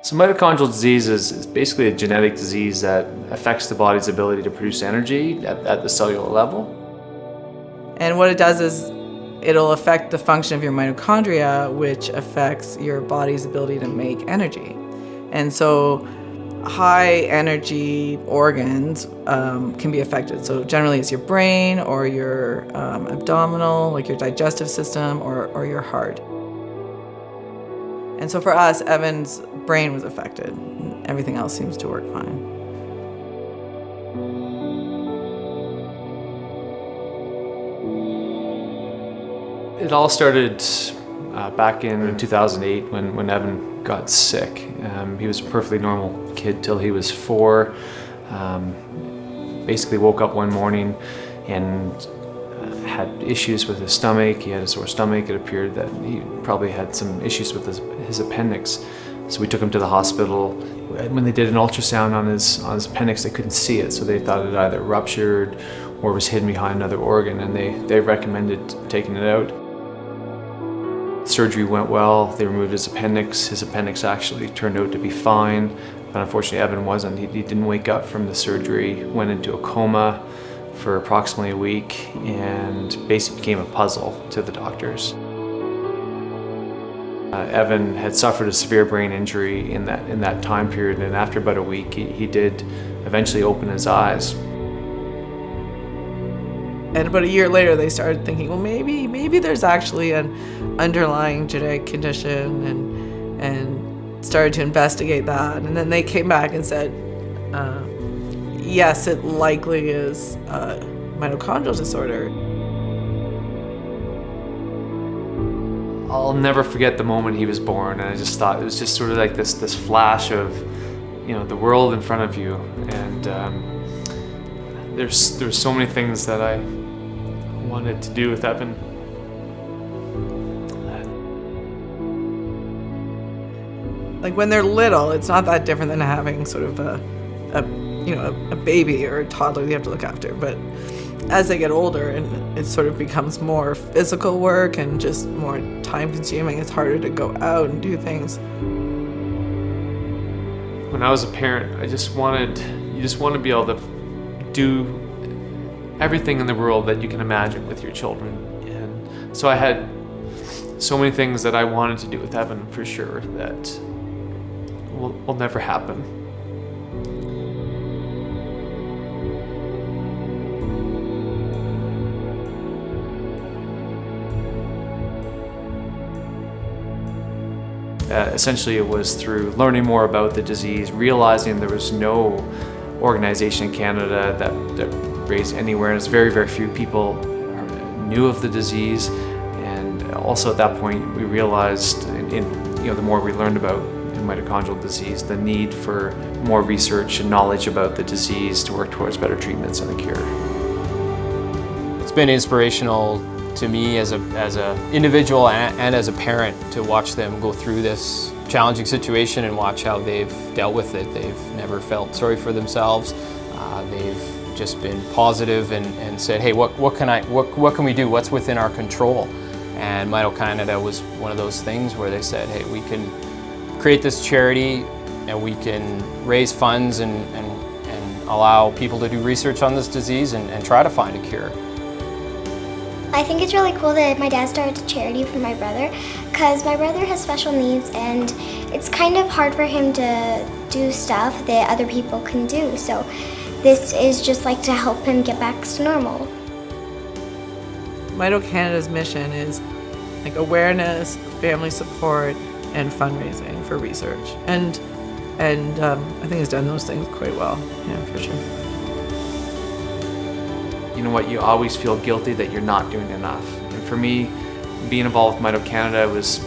So mitochondrial disease is basically a genetic disease that affects the body's ability to produce energy at the cellular level. And what it does is it'll affect the function of your mitochondria, which affects your body's ability to make energy. And so high energy organs can be affected. So generally it's your brain or your abdominal, like your digestive system, or your heart. And so for us, Evan's brain was affected. Everything else seems to work fine. It all started back in 2008 when Evan got sick. He was a perfectly normal kid till he was 4. Basically woke up one morning and had issues with his stomach. He had a sore stomach. It appeared that he probably had some issues with his appendix. So we took him to the hospital. When they did an ultrasound on his appendix, they couldn't see it, so they thought it either ruptured or was hidden behind another organ, and they recommended taking it out. Surgery went well. They removed his appendix. His appendix actually turned out to be fine, but unfortunately Evan wasn't. He didn't wake up from the surgery, went into a coma for approximately a week, and basically became a puzzle to the doctors. Evan had suffered a severe brain injury in that time period, and after about a week he did eventually open his eyes. And about a year later, they started thinking, well, maybe there's actually an underlying genetic condition, and started to investigate that. And then they came back and said, yes, it likely is mitochondrial disorder. I'll never forget the moment he was born, and I just thought it was just sort of like this flash of, the world in front of you, and there's so many things that I wanted to do with Evan. Like when they're little, it's not that different than having sort of a baby or a toddler you have to look after. But as they get older, and it sort of becomes more physical work and just more time consuming, it's harder to go out and do things. When I was a parent, you just want to be able to do everything in the world that you can imagine with your children. And so I had so many things that I wanted to do with Evan for sure that will never happen. Essentially, it was through learning more about the disease, realizing there was no organization in Canada that raised any awareness. Very, very few people knew of the disease, and also at that point, we realized, the more we learned about mitochondrial disease, the need for more research and knowledge about the disease to work towards better treatments and a cure. It's been inspirational to me as a individual and as a parent to watch them go through this challenging situation and watch how they've dealt with it. They've never felt sorry for themselves. They've just been positive and said, hey, what can we do? What's within our control? And Mito Canada was one of those things where they said, hey, we can create this charity and we can raise funds and allow people to do research on this disease and try to find a cure. I think it's really cool that my dad started a charity for my brother, because my brother has special needs and it's kind of hard for him to do stuff that other people can do. So this is just like to help him get back to normal. Mito Canada's mission is like awareness, family support, and fundraising for research. And I think it's done those things quite well, yeah, for sure. You know what, you always feel guilty that you're not doing enough. And for me, being involved with Mito Canada was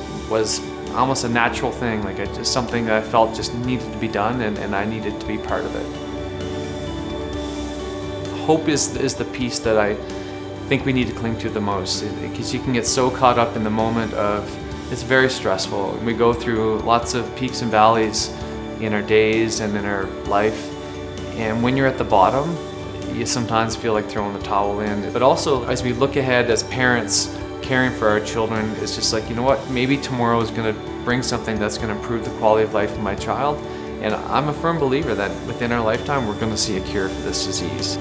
almost a natural thing, like just something that I felt just needed to be done, and I needed to be part of it. Hope is the piece that I think we need to cling to the most, because you can get so caught up in the moment of, it's very stressful. We go through lots of peaks and valleys in our days and in our life, and when you're at the bottom, you sometimes feel like throwing the towel in. But also, as we look ahead as parents, caring for our children is just like, you know what, maybe tomorrow is going to bring something that's going to improve the quality of life of my child. And I'm a firm believer that within our lifetime, we're going to see a cure for this disease.